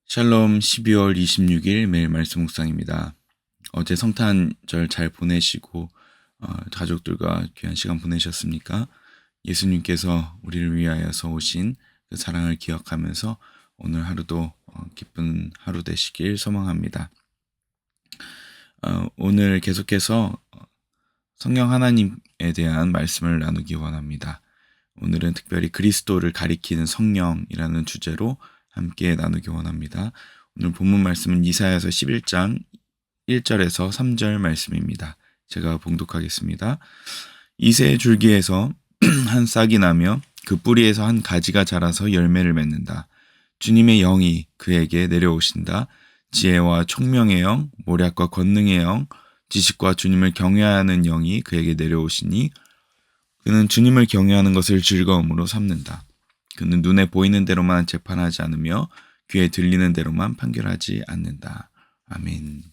샬롬 12월 26일 매일 말씀 묵상입니다. 어제 성탄절 잘 보내시고 가족들과 귀한 시간 보내셨습니까? 예수님께서 우리를 위하여서 오신 그 사랑을 기억하면서 오늘 하루도 기쁜 하루 되시길 소망합니다. 오늘 계속해서 성령 하나님에 대한 말씀을 나누기 원합니다. 오늘은 특별히 그리스도를 가리키는 성령이라는 주제로 함께 나누기 원합니다. 오늘 본문 말씀은 이사야서 11장 1절에서 3절 말씀입니다. 제가 봉독하겠습니다. 이새의 줄기에서 한 싹이 나며 그 뿌리에서 한 가지가 자라서 열매를 맺는다. 주님의 영이 그에게 내려오신다. 지혜와 총명의 영, 모략과 권능의 영, 지식과 주님을 경외하는 영이 그에게 내려오시니 그는 주님을 경외하는 것을 즐거움으로 삼는다. 그는 눈에 보이는 대로만 재판하지 않으며 귀에 들리는 대로만 판결하지 않는다. 아멘.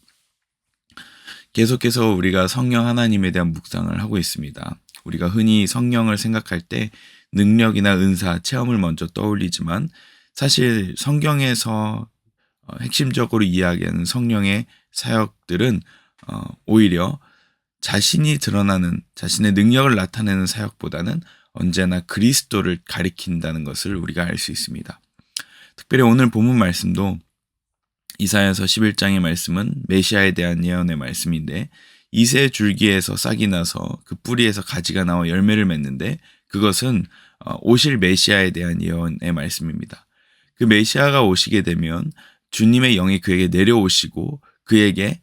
계속해서 우리가 성령 하나님에 대한 묵상을 하고 있습니다. 우리가 흔히 성령을 생각할 때 능력이나 은사, 체험을 먼저 떠올리지만 사실 성경에서 핵심적으로 이야기하는 성령의 사역들은 오히려 자신이 드러나는, 자신의 능력을 나타내는 사역보다는 언제나 그리스도를 가리킨다는 것을 우리가 알 수 있습니다. 특별히 오늘 본문 말씀도 이사야서 11장의 말씀은 메시아에 대한 예언의 말씀인데 이새 줄기에서 싹이 나서 그 뿌리에서 가지가 나와 열매를 맺는데 그것은 오실 메시아에 대한 예언의 말씀입니다. 그 메시아가 오시게 되면 주님의 영이 그에게 내려오시고 그에게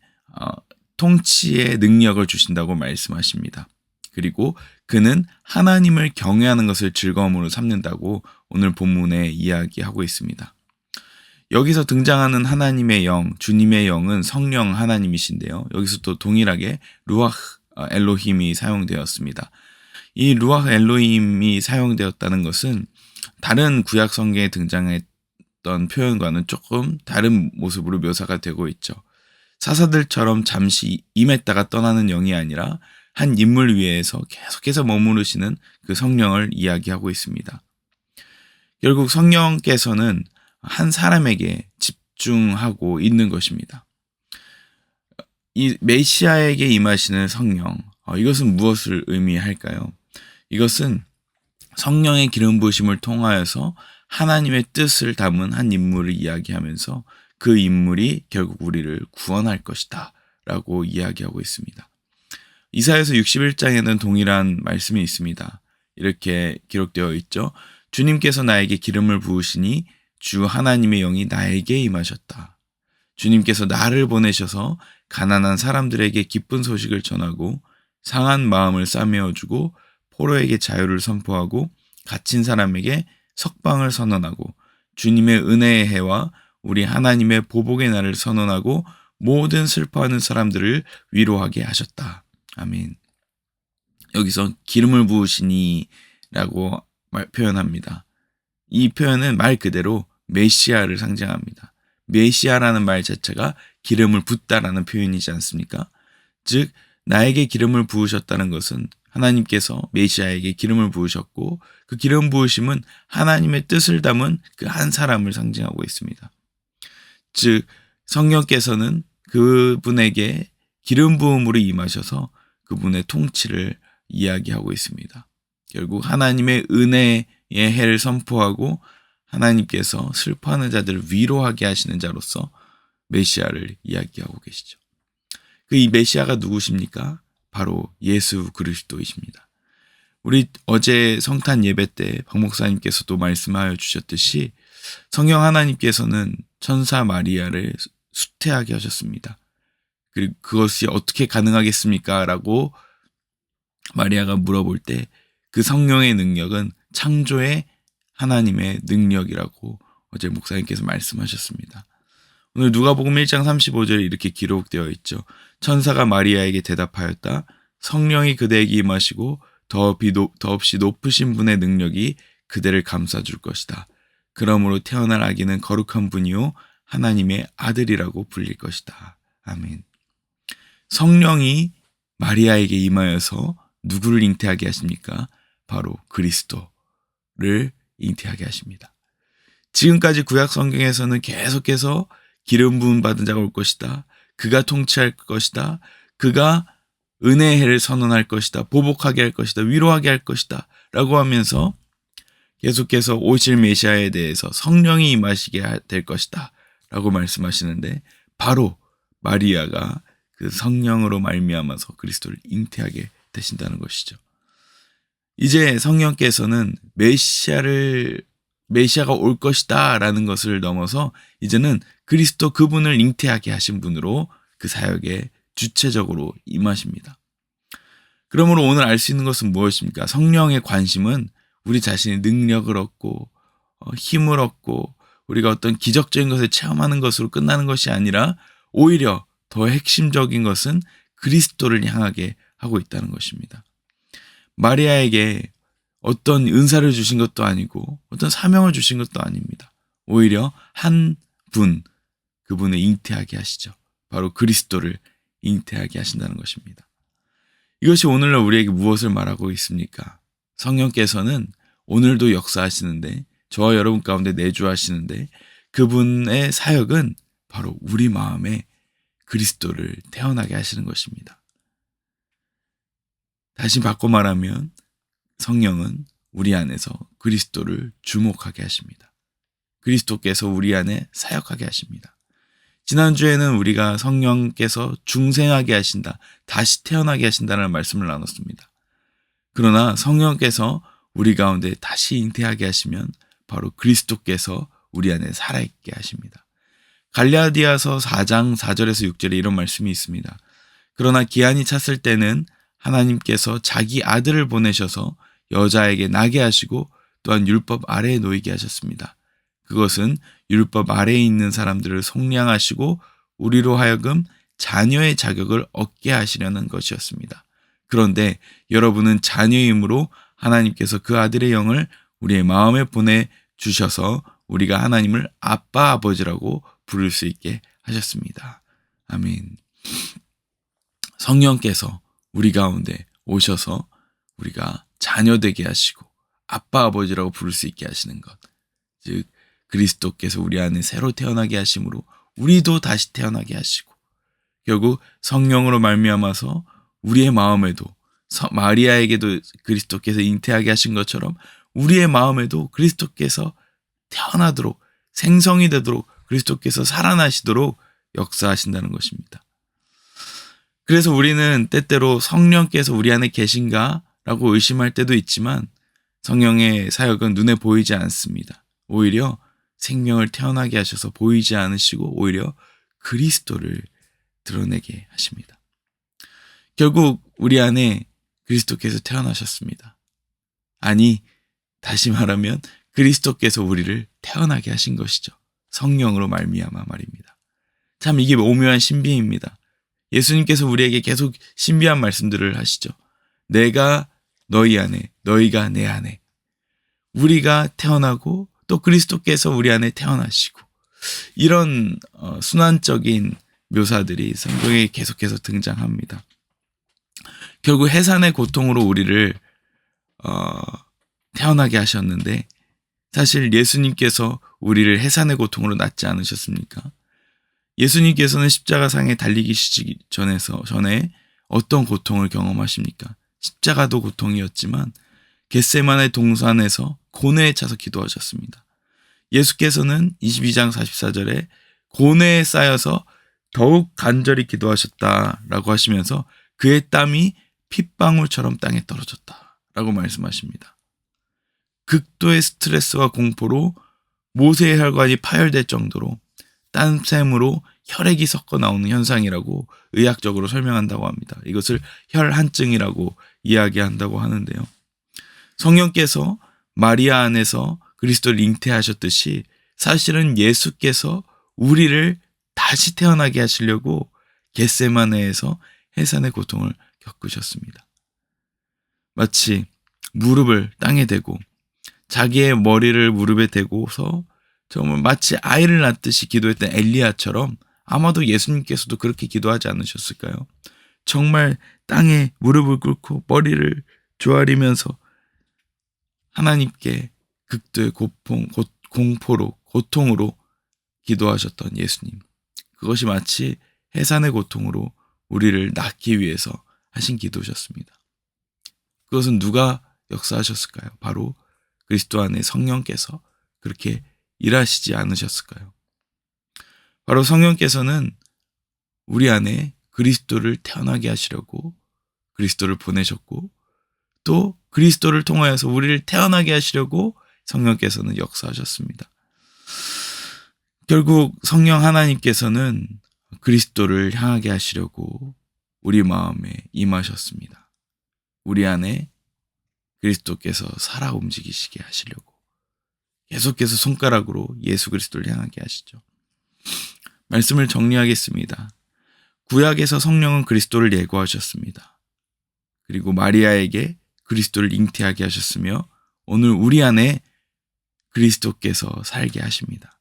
통치의 능력을 주신다고 말씀하십니다. 그리고 그는 하나님을 경외하는 것을 즐거움으로 삼는다고 오늘 본문에 이야기하고 있습니다. 여기서 등장하는 하나님의 영, 주님의 영은 성령 하나님이신데요. 여기서 또 동일하게 루아흐 엘로힘이 사용되었습니다. 이 루아흐 엘로힘이 사용되었다는 것은 다른 구약 성경에 등장했던 표현과는 조금 다른 모습으로 묘사가 되고 있죠. 사사들처럼 잠시 임했다가 떠나는 영이 아니라 한 인물 위에서 계속해서 머무르시는 그 성령을 이야기하고 있습니다. 결국 성령께서는 한 사람에게 집중하고 있는 것입니다. 이 메시아에게 임하시는 성령, 이것은 무엇을 의미할까요? 이것은 성령의 기름 부으심을 통하여서 하나님의 뜻을 담은 한 인물을 이야기하면서 그 인물이 결국 우리를 구원할 것이다 라고 이야기하고 있습니다. 이사야서 61장에는 동일한 말씀이 있습니다. 이렇게 기록되어 있죠. 주님께서 나에게 기름을 부으시니 주 하나님의 영이 나에게 임하셨다. 주님께서 나를 보내셔서 가난한 사람들에게 기쁜 소식을 전하고 상한 마음을 싸매어주고 포로에게 자유를 선포하고 갇힌 사람에게 석방을 선언하고 주님의 은혜의 해와 우리 하나님의 보복의 날을 선언하고 모든 슬퍼하는 사람들을 위로하게 하셨다. 아멘. 여기서 기름을 부으시니 라고 표현합니다. 이 표현은 말 그대로 메시아를 상징합니다. 메시아라는 말 자체가 기름을 붓다라는 표현이지 않습니까? 즉 나에게 기름을 부으셨다는 것은 하나님께서 메시아에게 기름을 부으셨고 그 기름 부으심은 하나님의 뜻을 담은 그 한 사람을 상징하고 있습니다. 즉 성령께서는 그분에게 기름 부음으로 임하셔서 그분의 통치를 이야기하고 있습니다. 결국 하나님의 은혜의 해를 선포하고 하나님께서 슬퍼하는 자들을 위로하게 하시는 자로서 메시아를 이야기하고 계시죠. 그 이 메시아가 누구십니까? 바로 예수 그리스도이십니다. 우리 어제 성탄 예배 때 박 목사님께서도 말씀하여 주셨듯이 성령 하나님께서는 천사 마리아를 수태하게 하셨습니다. 그리고 그것이 어떻게 가능하겠습니까? 라고 마리아가 물어볼 때 그 성령의 능력은 창조의 하나님의 능력이라고 어제 목사님께서 말씀하셨습니다. 오늘 누가복음 1장 35절에 이렇게 기록되어 있죠. 천사가 마리아에게 대답하였다. 성령이 그대에게 임하시고 더없이 높으신 분의 능력이 그대를 감싸줄 것이다. 그러므로 태어날 아기는 거룩한 분이요 하나님의 아들이라고 불릴 것이다. 아멘. 성령이 마리아에게 임하여서 누구를 잉태하게 하십니까? 바로 그리스도를 잉태하게 하십니다. 지금까지 구약 성경에서는 계속해서 기름 부음 받은 자가 올 것이다. 그가 통치할 것이다. 그가 은혜의 해를 선언할 것이다. 보복하게 할 것이다. 위로하게 할 것이다. 라고 하면서 계속해서 오실 메시아에 대해서 성령이 임하시게 될 것이다. 라고 말씀하시는데 바로 마리아가 그 성령으로 말미암아서 그리스도를 잉태하게 되신다는 것이죠. 이제 성령께서는 메시아가 올 것이다 라는 것을 넘어서 이제는 그리스도 그분을 잉태하게 하신 분으로 그 사역에 주체적으로 임하십니다. 그러므로 오늘 알 수 있는 것은 무엇입니까? 성령의 관심은 우리 자신의 능력을 얻고 힘을 얻고 우리가 어떤 기적적인 것을 체험하는 것으로 끝나는 것이 아니라 오히려 더 핵심적인 것은 그리스도를 향하게 하고 있다는 것입니다. 마리아에게 어떤 은사를 주신 것도 아니고 어떤 사명을 주신 것도 아닙니다. 오히려 한 분, 그분을 잉태하게 하시죠. 바로 그리스도를 잉태하게 하신다는 것입니다. 이것이 오늘날 우리에게 무엇을 말하고 있습니까? 성령께서는 오늘도 역사하시는데 저와 여러분 가운데 내주하시는데 그분의 사역은 바로 우리 마음에 그리스도를 태어나게 하시는 것입니다. 다시 바꿔 말하면 성령은 우리 안에서 그리스도를 주목하게 하십니다. 그리스도께서 우리 안에 사역하게 하십니다. 지난주에는 우리가 성령께서 중생하게 하신다, 다시 태어나게 하신다는 말씀을 나눴습니다. 그러나 성령께서 우리 가운데 다시 잉태하게 하시면 바로 그리스도께서 우리 안에 살아있게 하십니다. 갈라디아서 4장 4절에서 6절에 이런 말씀이 있습니다. 그러나 기한이 찼을 때는 하나님께서 자기 아들을 보내셔서 여자에게 나게 하시고 또한 율법 아래에 놓이게 하셨습니다. 그것은 율법 아래에 있는 사람들을 속량하시고 우리로 하여금 자녀의 자격을 얻게 하시려는 것이었습니다. 그런데 여러분은 자녀이므로 하나님께서 그 아들의 영을 우리의 마음에 보내주셔서 우리가 하나님을 아빠 아버지라고 부를 수 있게 하셨습니다. 아멘. 성령께서 우리 가운데 오셔서 우리가 자녀 되게 하시고 아빠 아버지라고 부를 수 있게 하시는 것, 즉 그리스도께서 우리 안에 새로 태어나게 하심으로 우리도 다시 태어나게 하시고 결국 성령으로 말미암아서 우리의 마음에도 마리아에게도 그리스도께서 잉태하게 하신 것처럼 우리의 마음에도 그리스도께서 태어나도록 생성이 되도록 그리스도께서 살아나시도록 역사하신다는 것입니다. 그래서 우리는 때때로 성령께서 우리 안에 계신가? 라고 의심할 때도 있지만 성령의 사역은 눈에 보이지 않습니다. 오히려 생명을 태어나게 하셔서 보이지 않으시고 오히려 그리스도를 드러내게 하십니다. 결국 우리 안에 그리스도께서 태어나셨습니다. 아니, 다시 말하면 그리스도께서 우리를 태어나게 하신 것이죠. 성령으로 말미암아 말입니다. 참 이게 오묘한 신비입니다. 예수님께서 우리에게 계속 신비한 말씀들을 하시죠. 내가 너희 안에, 너희가 내 안에. 우리가 태어나고 또 그리스도께서 우리 안에 태어나시고 이런 순환적인 묘사들이 성경에 계속해서 등장합니다. 결국 해산의 고통으로 우리를 태어나게 하셨는데 사실 예수님께서 우리를 해산의 고통으로 낳지 않으셨습니까? 예수님께서는 십자가상에 달리기 전에 어떤 고통을 경험하십니까? 십자가도 고통이었지만 겟세마네 동산에서 고뇌에 차서 기도하셨습니다. 예수께서는 22장 44절에 고뇌에 쌓여서 더욱 간절히 기도하셨다라고 하시면서 그의 땀이 핏방울처럼 땅에 떨어졌다라고 말씀하십니다. 극도의 스트레스와 공포로 모세의 혈관이 파열될 정도로 땀샘으로 혈액이 섞어 나오는 현상이라고 의학적으로 설명한다고 합니다. 이것을 혈한증이라고 이야기한다고 하는데요. 성령께서 마리아 안에서 그리스도를 잉태하셨듯이 사실은 예수께서 우리를 다시 태어나게 하시려고 겟세마네에서 해산의 고통을 겪으셨습니다. 마치 무릎을 땅에 대고 자기의 머리를 무릎에 대고서 정말 마치 아이를 낳듯이 기도했던 엘리야처럼 아마도 예수님께서도 그렇게 기도하지 않으셨을까요? 정말 땅에 무릎을 꿇고 머리를 조아리면서 하나님께 극도의 공포로 고통으로 기도하셨던 예수님. 그것이 마치 해산의 고통으로 우리를 낫기 위해서 하신 기도셨습니다. 그것은 누가 역사하셨을까요? 바로 그리스도 안에 성령께서 그렇게 일하시지 않으셨을까요? 바로 성령께서는 우리 안에 그리스도를 태어나게 하시려고 그리스도를 보내셨고, 또 그리스도를 통하여서 우리를 태어나게 하시려고 성령께서는 역사하셨습니다. 결국 성령 하나님께서는 그리스도를 향하게 하시려고 우리 마음에 임하셨습니다. 우리 안에 그리스도께서 살아 움직이시게 하시려고 계속해서 손가락으로 예수 그리스도를 향하게 하시죠. 말씀을 정리하겠습니다. 구약에서 성령은 그리스도를 예고하셨습니다. 그리고 마리아에게 그리스도를 잉태하게 하셨으며 오늘 우리 안에 그리스도께서 살게 하십니다.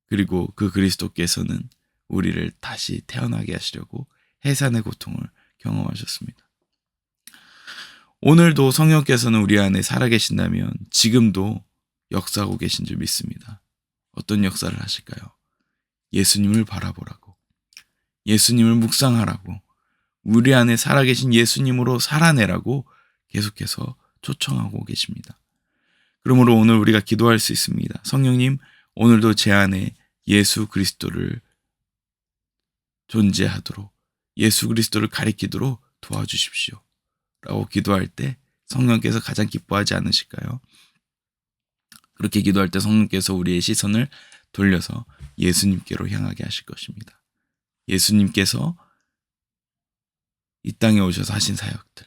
그리고 그 그리스도께서는 우리를 다시 태어나게 하시려고 해산의 고통을 경험하셨습니다. 오늘도 성령께서는 우리 안에 살아계신다면 지금도 역사하고 계신 줄 믿습니다. 어떤 역사를 하실까요? 예수님을 바라보라고, 예수님을 묵상하라고, 우리 안에 살아계신 예수님으로 살아내라고 계속해서 초청하고 계십니다. 그러므로 오늘 우리가 기도할 수 있습니다. 성령님, 오늘도 제 안에 예수 그리스도를 존재하도록, 예수 그리스도를 가리키도록 도와주십시오. 라고 기도할 때 성령께서 가장 기뻐하지 않으실까요? 그렇게 기도할 때 성령께서 우리의 시선을 돌려서 예수님께로 향하게 하실 것입니다. 예수님께서 이 땅에 오셔서 하신 사역들,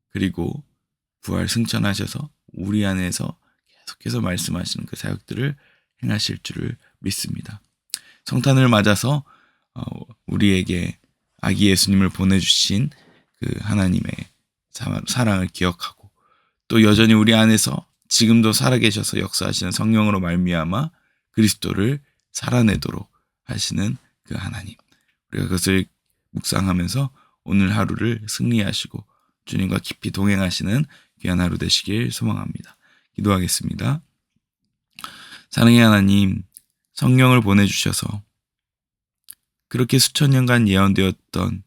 그리고 부활 승천하셔서 우리 안에서 계속해서 말씀하시는 그 사역들을 행하실 줄을 믿습니다. 성탄을 맞아서 우리에게 아기 예수님을 보내주신 그 하나님의 사랑을 기억하고, 또 여전히 우리 안에서 지금도 살아계셔서 역사하시는 성령으로 말미암아 그리스도를 살아내도록 하시는 그 하나님, 우리가 그것을 묵상하면서 오늘 하루를 승리하시고 주님과 깊이 동행하시는 귀한 하루 되시길 소망합니다. 기도하겠습니다. 사랑의 하나님, 성령을 보내주셔서 그렇게 수천 년간 예언되었던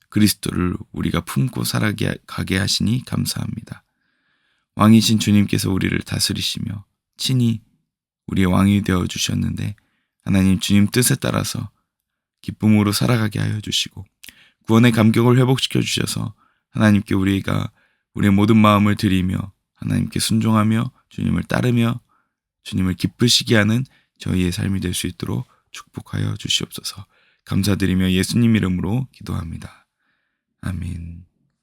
그리스도를 우리가 품고 살아가게 하시니 감사합니다. 왕이신 주님께서 우리를 다스리시며 친히 우리의 왕이 되어주셨는데 하나님, 주님 뜻에 따라서 기쁨으로 살아가게 하여 주시고 구원의 감격을 회복시켜 주셔서 하나님께 우리가 우리의 모든 마음을 드리며 하나님께 순종하며 주님을 따르며 주님을 기쁘시게 하는 저희의 삶이 될 수 있도록 축복하여 주시옵소서. 감사드리며 예수님 이름으로 기도합니다. 아멘.